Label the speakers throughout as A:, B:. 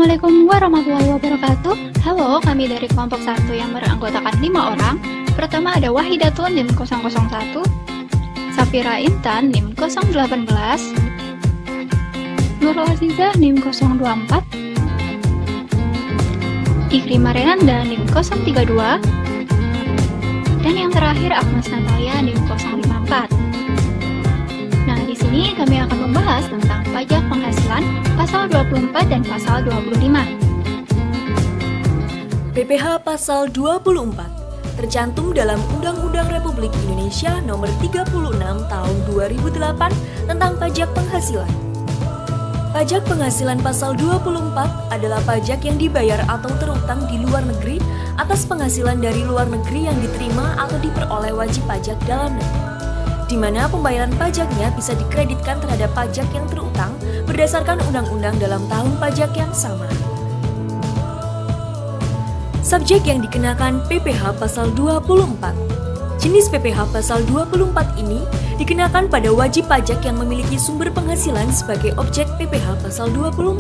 A: Assalamualaikum warahmatullahi wabarakatuh. Halo, kami dari kelompok 1 yang beranggotakan 5 orang. Pertama ada Wahidatun NIM 001, Safira Intan NIM 018, Nurul Azizah NIM 024, Ikrimah Renanda NIM 032, dan yang terakhir Agnes Natalia NIM 054. Nah, di sini kami akan membahas tentang pajak penghasilan pasal 24 dan pasal 25.
B: PPh pasal 24 tercantum dalam Undang-Undang Republik Indonesia Nomor 36 Tahun 2008 tentang pajak penghasilan. Pajak penghasilan pasal 24 adalah pajak yang dibayar atau terutang di luar negeri atas penghasilan dari luar negeri yang diterima atau diperoleh wajib pajak dalam negeri, di mana pembayaran pajaknya bisa dikreditkan terhadap pajak yang terutang berdasarkan undang-undang dalam tahun pajak yang sama. Subjek yang dikenakan PPh pasal 24. Jenis PPh pasal 24 ini dikenakan pada wajib pajak yang memiliki sumber penghasilan sebagai objek PPh pasal 24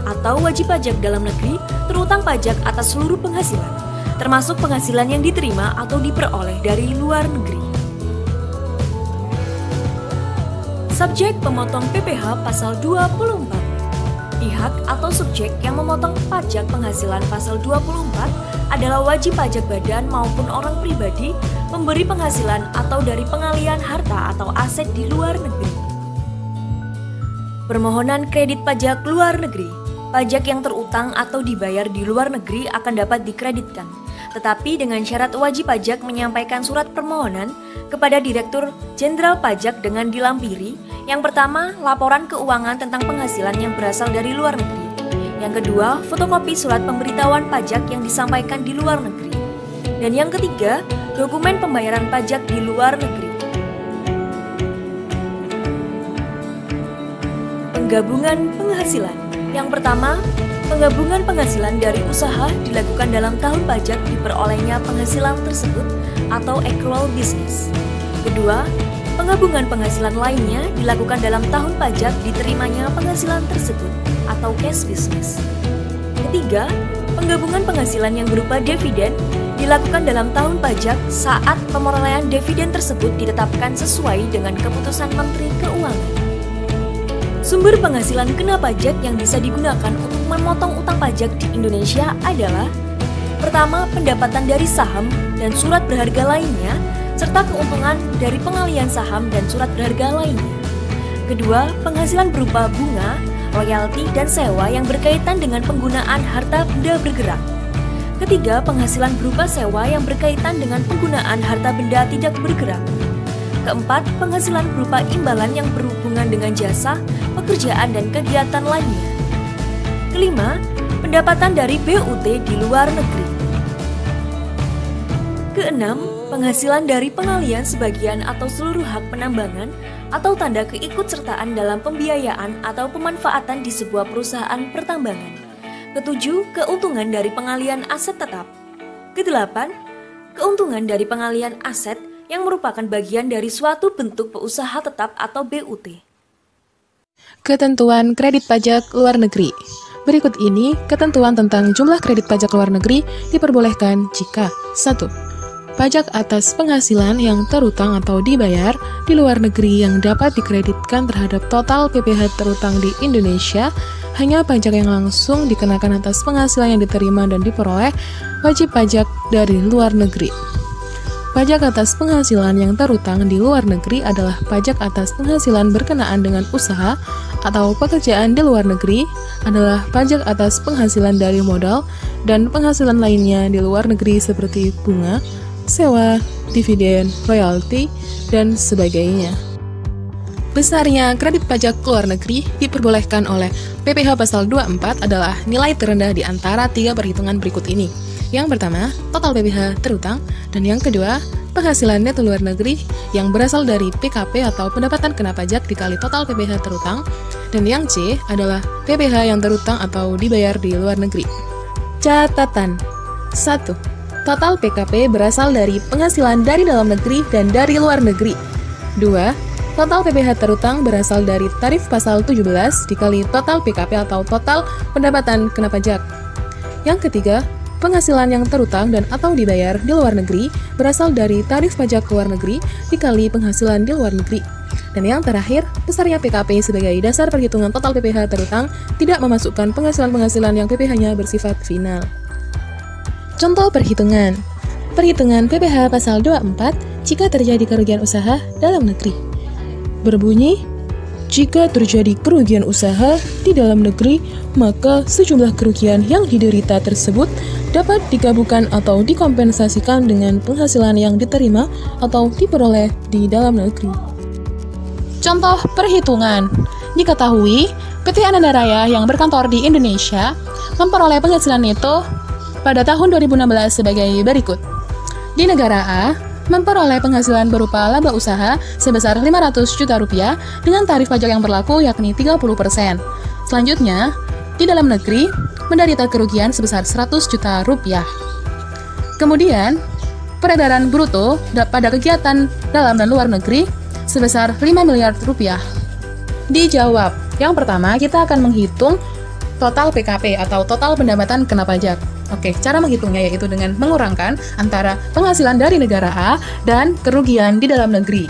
B: atau wajib pajak dalam negeri terutang pajak atas seluruh penghasilan, termasuk penghasilan yang diterima atau diperoleh dari luar negeri. Subjek pemotong PPh pasal 24. Pihak atau subjek yang memotong pajak penghasilan pasal 24 adalah wajib pajak badan maupun orang pribadi memberi penghasilan atau dari pengalihan harta atau aset di luar negeri. Permohonan kredit pajak luar negeri. Pajak yang terutang atau dibayar di luar negeri akan dapat dikreditkan, tetapi dengan syarat wajib pajak menyampaikan surat permohonan kepada Direktur Jenderal Pajak dengan dilampiri, yang pertama, laporan keuangan tentang penghasilan yang berasal dari luar negeri. Yang kedua, fotokopi surat pemberitahuan pajak yang disampaikan di luar negeri. Dan yang ketiga, dokumen pembayaran pajak di luar negeri. Penggabungan penghasilan. Yang pertama, penggabungan penghasilan dari usaha dilakukan dalam tahun pajak diperolehnya penghasilan tersebut atau accrual business. Kedua, penggabungan penghasilan lainnya dilakukan dalam tahun pajak diterimanya penghasilan tersebut atau cash business. Ketiga, penggabungan penghasilan yang berupa dividen dilakukan dalam tahun pajak saat perolehan dividen tersebut ditetapkan sesuai dengan keputusan Menteri Keuangan. Sumber penghasilan kena pajak yang bisa digunakan untuk memotong utang pajak di Indonesia adalah: pertama, pendapatan dari saham dan surat berharga lainnya, serta keuntungan dari pengalihan saham dan surat berharga lainnya. Kedua, penghasilan berupa bunga, royalti, dan sewa yang berkaitan dengan penggunaan harta benda bergerak. Ketiga, penghasilan berupa sewa yang berkaitan dengan penggunaan harta benda tidak bergerak. Keempat, penghasilan berupa imbalan yang berhubungan dengan jasa, pekerjaan, dan kegiatan lainnya. Kelima, pendapatan dari BUT di luar negeri. Keenam, penghasilan dari pengalihan sebagian atau seluruh hak penambangan atau tanda keikutsertaan dalam pembiayaan atau pemanfaatan di sebuah perusahaan pertambangan. Ketujuh, keuntungan dari pengalihan aset tetap. Kedelapan, keuntungan dari pengalihan aset yang merupakan bagian dari suatu bentuk usaha tetap atau BUT.
C: Ketentuan kredit pajak luar negeri. Berikut ini ketentuan tentang jumlah kredit pajak luar negeri diperbolehkan jika 1. Pajak atas penghasilan yang terutang atau dibayar di luar negeri yang dapat dikreditkan terhadap total PPh terutang di Indonesia, hanya pajak yang langsung dikenakan atas penghasilan yang diterima dan diperoleh wajib pajak dari luar negeri. Pajak atas penghasilan yang terutang di luar negeri adalah pajak atas penghasilan berkenaan dengan usaha atau pekerjaan di luar negeri, adalah pajak atas penghasilan dari modal dan penghasilan lainnya di luar negeri seperti bunga, sewa, dividen, royalti, dan sebagainya. Besarnya kredit pajak luar negeri diperbolehkan oleh PPh pasal 24 adalah nilai terendah di antara 3 perhitungan berikut ini. Yang pertama, total PPh terutang, dan yang kedua, penghasilan neto luar negeri yang berasal dari PKP atau pendapatan kena pajak dikali total PPh terutang, dan yang C adalah PPh yang terutang atau dibayar di luar negeri. Catatan 1. Total PKP berasal dari penghasilan dari dalam negeri dan dari luar negeri. 2. Total PPh terutang berasal dari tarif pasal 17 dikali total PKP atau total pendapatan kena pajak. Yang ketiga, penghasilan yang terutang dan atau dibayar di luar negeri berasal dari tarif pajak luar negeri dikali penghasilan di luar negeri. Dan yang terakhir, besarnya PKP sebagai dasar perhitungan total PPh terutang tidak memasukkan penghasilan-penghasilan yang PPh-nya bersifat final. Contoh perhitungan. Perhitungan PPh pasal 24 jika terjadi kerugian usaha dalam negeri. Berbunyi, jika terjadi kerugian usaha di dalam negeri, maka sejumlah kerugian yang diderita tersebut dapat digabungkan atau dikompensasikan dengan penghasilan yang diterima atau diperoleh di dalam negeri. Contoh perhitungan. Diketahui, PT Ananda Raya yang berkantor di Indonesia memperoleh penghasilan neto pada tahun 2016 sebagai berikut. Di negara A, memperoleh penghasilan berupa laba usaha sebesar 500 juta rupiah dengan tarif pajak yang berlaku yakni 30%. Selanjutnya, di dalam negeri menderita kerugian sebesar 100 juta rupiah. Kemudian, peredaran bruto pada kegiatan dalam dan luar negeri sebesar 5 miliar rupiah. Dijawab. Yang pertama, kita akan menghitung total PKP atau total pendapatan kena pajak. Oke, cara menghitungnya yaitu dengan mengurangkan antara penghasilan dari negara A dan kerugian di dalam negeri.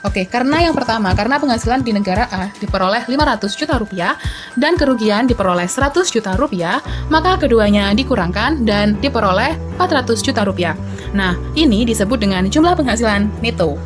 C: Oke, karena yang pertama, karena penghasilan di negara A diperoleh 500 juta rupiah dan kerugian diperoleh 100 juta rupiah, maka keduanya dikurangkan dan diperoleh 400 juta rupiah. Nah, ini disebut dengan jumlah penghasilan neto.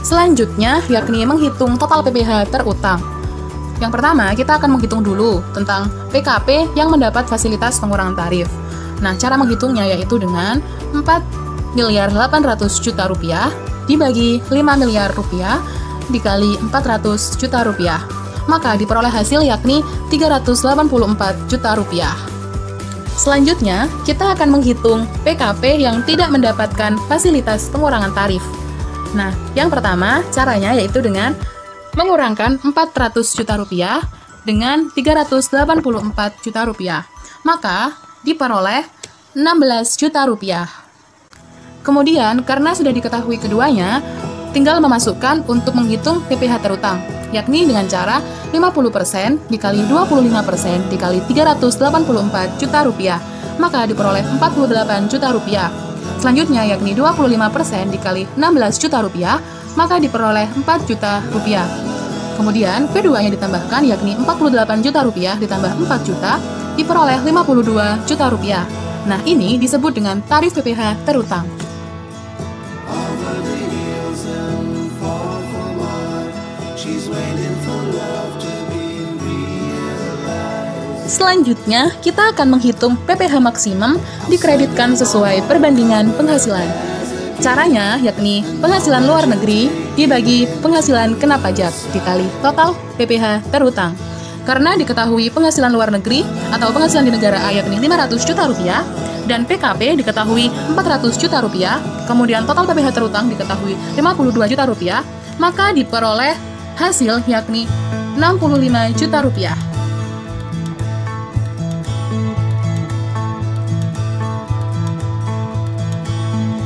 C: Selanjutnya, yakni menghitung total PPh terutang. Yang pertama, kita akan menghitung dulu tentang PKP yang mendapat fasilitas pengurangan tarif. Nah, cara menghitungnya yaitu dengan 4.800 juta rupiah dibagi 5 miliar rupiah dikali 400 juta rupiah. Maka diperoleh hasil yakni 384 juta rupiah. Selanjutnya, kita akan menghitung PKP yang tidak mendapatkan fasilitas pengurangan tarif. Nah, yang pertama, caranya yaitu dengan mengurangkan 400 juta rupiah dengan 384 juta rupiah. Maka diperoleh 16 juta rupiah. Kemudian, karena sudah diketahui keduanya, tinggal memasukkan untuk menghitung PPh terutang, yakni dengan cara 50% dikali 25% dikali 384 juta rupiah. Maka diperoleh 48 juta rupiah. Selanjutnya, yakni 25% dikali 16 juta rupiah, maka diperoleh 4 juta rupiah. Kemudian, keduanya ditambahkan yakni 48 juta rupiah ditambah 4 juta, diperoleh 52 juta rupiah. Nah, ini disebut dengan tarif PPh terutang. Selanjutnya, kita akan menghitung PPh maksimum dikreditkan sesuai perbandingan penghasilan. Caranya yakni penghasilan luar negeri dibagi penghasilan kena pajak dikali total PPh terutang. Karena diketahui penghasilan luar negeri atau penghasilan di negara A yakni 500 juta rupiah dan PKP diketahui 400 juta rupiah, kemudian total PPh terutang diketahui 52 juta rupiah, maka diperoleh hasil yakni 65 juta rupiah.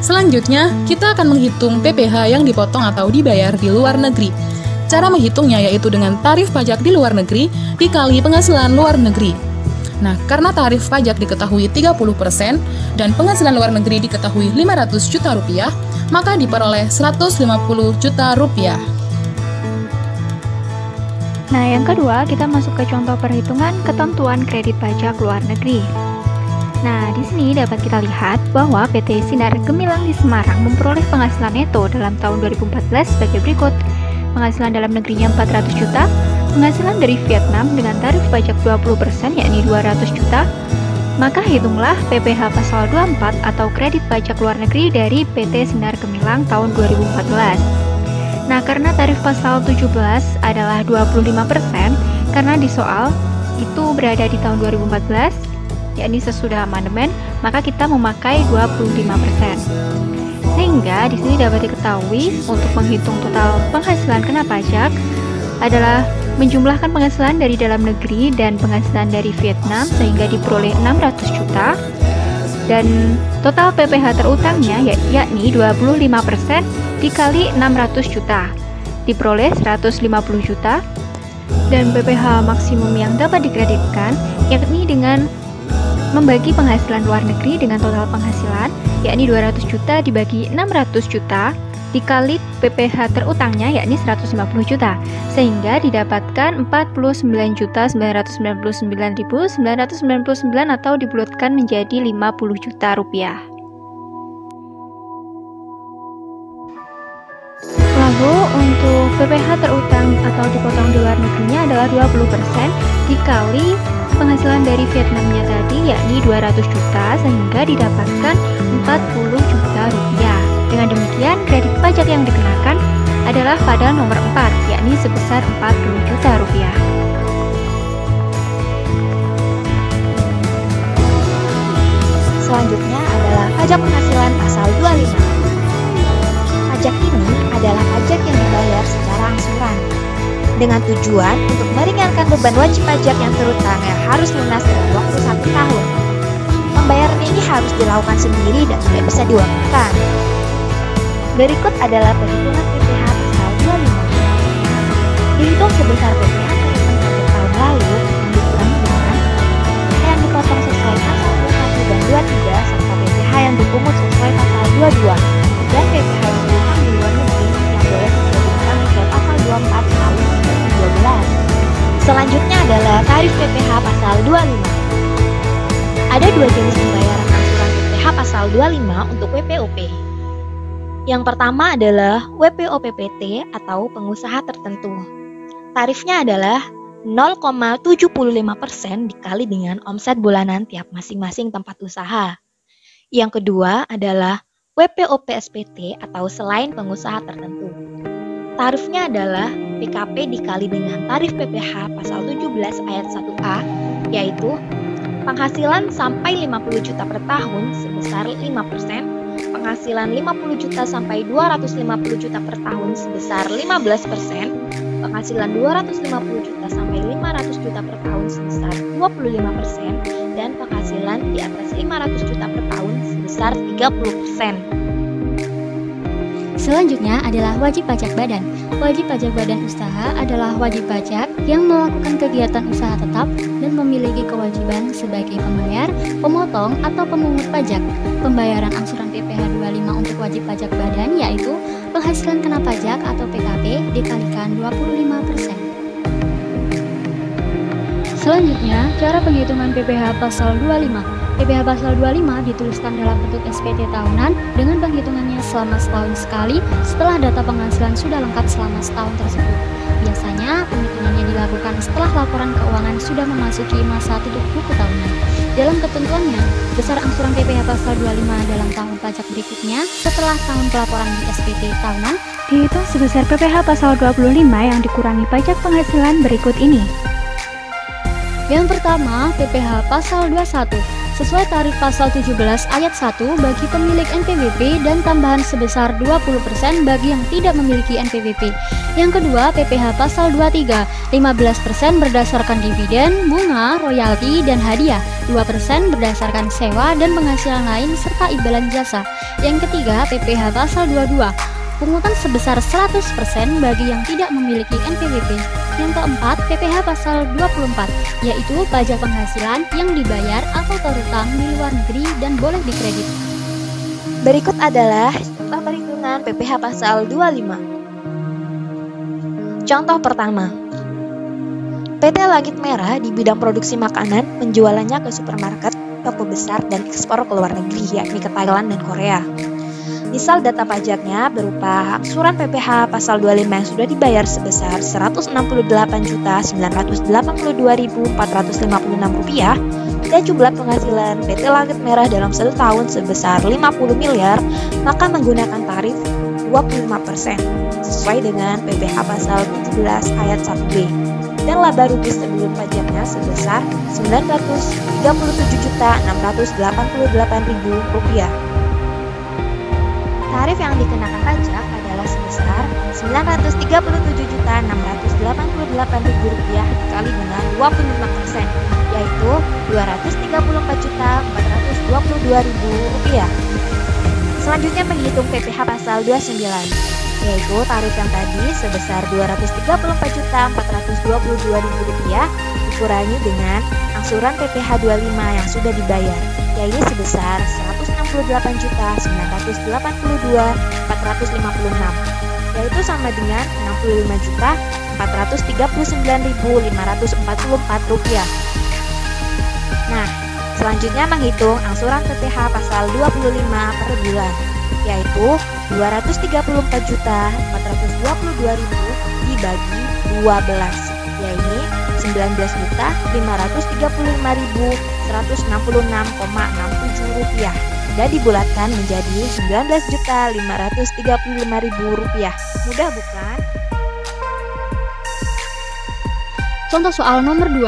C: Selanjutnya, kita akan menghitung PPh yang dipotong atau dibayar di luar negeri. Cara menghitungnya yaitu dengan tarif pajak di luar negeri dikali penghasilan luar negeri. Nah, karena tarif pajak diketahui 30% dan penghasilan luar negeri diketahui 500 juta rupiah, maka diperoleh 150 juta rupiah.
A: Nah, yang kedua, kita masuk ke contoh perhitungan ketentuan kredit pajak luar negeri. Nah, di sini dapat kita lihat bahwa PT Sinar Gemilang di Semarang memperoleh penghasilan neto dalam tahun 2014 sebagai berikut. Penghasilan dalam negerinya 400 juta, penghasilan dari Vietnam dengan tarif pajak 20% yakni 200 juta, maka hitunglah PPh pasal 24 atau kredit pajak luar negeri dari PT Sinar Gemilang tahun 2014. Nah, karena tarif pasal 17 adalah 25%, karena di soal itu berada di tahun 2014, yakni sesudah amandemen, maka kita memakai 25%. Sehingga di sini dapat diketahui untuk menghitung total penghasilan kena pajak adalah menjumlahkan penghasilan dari dalam negeri dan penghasilan dari Vietnam sehingga diperoleh 600 juta dan total PPh terutangnya yakni 25% dikali 600 juta, diperoleh 150 juta, dan PPh maksimum yang dapat dikreditkan yakni dengan membagi penghasilan luar negeri dengan total penghasilan yakni 200 juta dibagi 600 juta dikali PPh terutangnya yakni 150 juta, sehingga didapatkan 49.999.999 atau dibulatkan menjadi 50 juta rupiah. Lalu untuk PPh terutang atau dipotong di luar negerinya adalah 20% dikali penghasilan dari Vietnamnya tadi yakni 200 juta, sehingga didapatkan 40 juta rupiah. Dengan demikian, kredit pajak yang dikenakan adalah pada nomor 4, yakni sebesar 40 juta rupiah.
D: Selanjutnya adalah pajak penghasilan pasal 25. Pajak ini adalah pajak yang dibayar secara angsuran dengan tujuan untuk meringankan beban wajib pajak yang terutang yang harus lunas dalam waktu 1 tahun. Pembayaran ini harus dilakukan sendiri dan tidak bisa diwakilkan. Berikut adalah perhitungan PPh pasal 25. Dihitung sebesar PPh terhitung pada tahun lalu yang dikurangi dengan yang dipotong sesuai pasal 21 dan 23 serta PPh yang dipungut sesuai pasal 22 dan PPh yang diutang di luar negeri yang boleh dikreditkan sesuai pasal 24 tahun 2012. Selanjutnya adalah tarif PPh pasal 25. Ada dua jenis pembayaran angsuran PPh pasal 25 untuk WPOP. Yang pertama adalah WPOPPT atau pengusaha tertentu. Tarifnya adalah 0,75% dikali dengan omset bulanan tiap masing-masing tempat usaha. Yang kedua adalah WPOPSPT atau selain pengusaha tertentu. Tarifnya adalah PKP dikali dengan tarif PPh pasal 17 ayat 1A, yaitu penghasilan sampai 50 juta per tahun sebesar 5%, penghasilan 50 juta sampai 250 juta per tahun sebesar 15%, penghasilan 250 juta sampai 500 juta per tahun sebesar 25%, dan penghasilan di atas 500 juta per tahun sebesar 30%.
E: Selanjutnya adalah wajib pajak badan. Wajib pajak badan usaha adalah wajib pajak yang melakukan kegiatan usaha tetap dan memiliki kewajiban sebagai pembayar, pemotong, atau pemungut pajak. Pembayaran angsuran PPh 25 untuk wajib pajak badan yaitu penghasilan kena pajak atau PKP dikalikan 25%. Selanjutnya, cara penghitungan PPh pasal 25. PPh pasal 25 dituliskan dalam bentuk SPT tahunan dengan penghitungannya selama setahun sekali setelah data penghasilan sudah lengkap selama setahun tersebut. Biasanya, penghitungannya dilakukan setelah laporan keuangan sudah memasuki masa tutup buku tahunan. Dalam ketentuannya, besar angsuran PPh pasal 25 dalam tahun pajak berikutnya setelah tahun pelaporan di SPT tahunan
A: dihitung sebesar PPh pasal 25 yang dikurangi pajak penghasilan berikut ini.
E: Yang pertama, PPh pasal 21 sesuai tarif pasal 17 ayat 1 bagi pemilik NPWP dan tambahan sebesar 20% bagi yang tidak memiliki NPWP. Yang kedua, PPh pasal 23 15% berdasarkan dividen, bunga, royalti, dan hadiah, 2% berdasarkan sewa dan penghasilan lain serta imbalan jasa. Yang ketiga, PPh pasal 22 pungutan sebesar 100% bagi yang tidak memiliki NPWP. Yang keempat, PPh pasal 24, yaitu pajak penghasilan yang dibayar atau terutang di luar negeri dan boleh dikredit.
D: Berikut adalah contoh perhitungan PPh pasal 25. Contoh pertama, PT Langit Merah di bidang produksi makanan penjualannya ke supermarket, toko besar, dan ekspor ke luar negeri, yakni ke Thailand dan Korea. Misal data pajaknya berupa angsuran PPh pasal 25 yang sudah dibayar sebesar Rp168.452.456 dan jumlah penghasilan PT Langit Merah dalam 1 tahun sebesar 50 miliar, maka menggunakan tarif 25% sesuai dengan PPh pasal 17 ayat 1B dan laba rugi sebelum pajaknya sebesar Rp97.688.000. Tarif yang dikenakan pajak adalah sebesar Rp937.688.000 dikali dengan 25%, yaitu Rp234.422.000. Selanjutnya menghitung PPh pasal 29, yaitu tarif yang tadi sebesar Rp234.422.000 dikurangi dengan angsuran PPh 25 yang sudah dibayar, yaitu sebesar Rp168.982.456, yaitu sama dengan Rp65.439.544. Nah, selanjutnya menghitung angsuran PPh pasal 25 per bulan, yaitu Rp234.422.000 dibagi 12, yaitu Rp19.535.166,67 dan dibulatkan menjadi Rp19.535.000. Mudah bukan?
E: Contoh soal nomor 2.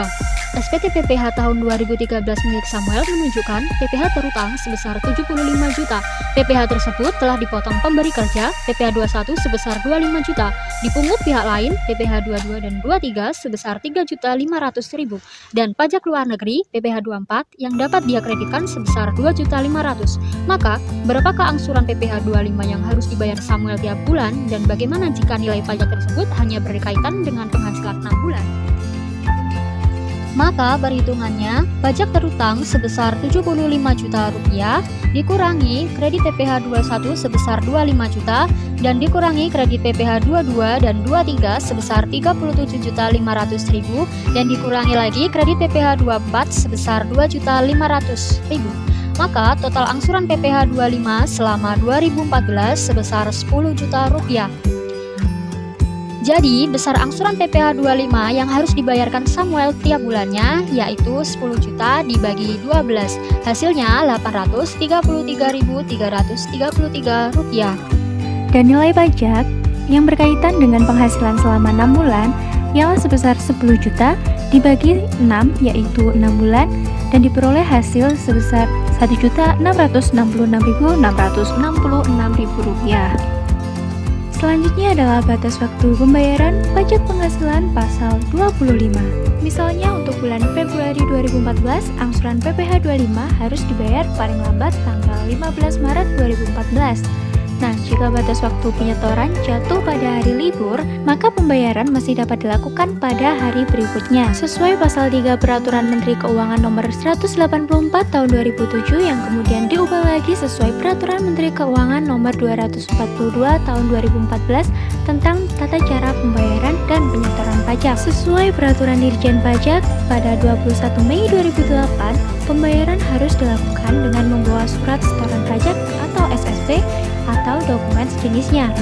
E: SPT PPh tahun 2013 milik Samuel menunjukkan PPh terutang sebesar 75 juta. PPh tersebut telah dipotong pemberi kerja PPh 21 sebesar 25 juta, dipungut pihak lain PPh 22 dan 23 sebesar 3.500.000 dan pajak luar negeri PPh 24 yang dapat dia kreditkan sebesar 2.500.000. Maka, berapakah angsuran PPh 25 yang harus dibayar Samuel tiap bulan dan bagaimana jika nilai pajak tersebut hanya berkaitan dengan penghasilan 6 bulan? Maka perhitungannya, pajak terutang sebesar Rp75 juta dikurangi kredit PPh 21 sebesar 25 juta dan dikurangi kredit PPh 22 dan 23 sebesar 37.500.000 dan dikurangi lagi kredit PPh 24 sebesar 2.500.000. Maka total angsuran PPh 25 selama 2014 sebesar Rp10 juta. Jadi, besar angsuran PPh 25 yang harus dibayarkan Samuel tiap bulannya yaitu 10 juta dibagi 12. Hasilnya Rp833.333.
F: Dan nilai pajak yang berkaitan dengan penghasilan selama 6 bulan ialah sebesar 10 juta dibagi 6 yaitu 6 bulan dan diperoleh hasil sebesar Rp1.666.666.000. Selanjutnya adalah batas waktu pembayaran pajak penghasilan pasal 25. Misalnya untuk bulan Februari 2014, angsuran PPh 25 harus dibayar paling lambat tanggal 15 Maret 2014. Nah, jika batas waktu penyetoran jatuh pada hari libur, maka pembayaran masih dapat dilakukan pada hari berikutnya. Sesuai pasal 3 Peraturan Menteri Keuangan Nomor 184 Tahun 2007 yang kemudian diubah lagi sesuai Peraturan Menteri Keuangan Nomor 242 Tahun 2014 tentang tata cara pembayaran dan penyetoran pajak. Sesuai Peraturan Dirjen Pajak pada 21 Mei 2008, pembayaran harus dilakukan dengan membawa surat setoran pajak atau SSP atau dokumen sejenisnya.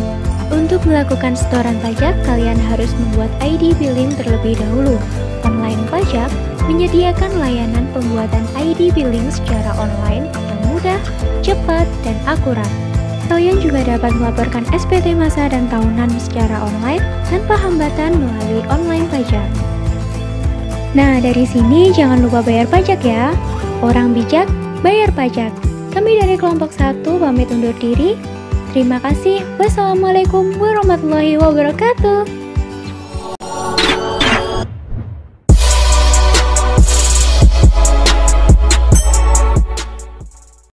F: Untuk melakukan setoran pajak, kalian harus membuat ID billing terlebih dahulu. Online Pajak menyediakan layanan pembuatan ID billing secara online yang mudah, cepat, dan akurat. Kalian juga dapat melaporkan SPT masa dan tahunan secara online tanpa hambatan melalui Online Pajak. Nah, dari sini jangan lupa bayar pajak ya. Orang bijak, bayar pajak. Kami dari kelompok 1 pamit undur diri. Terima kasih. Wassalamualaikum warahmatullahi wabarakatuh.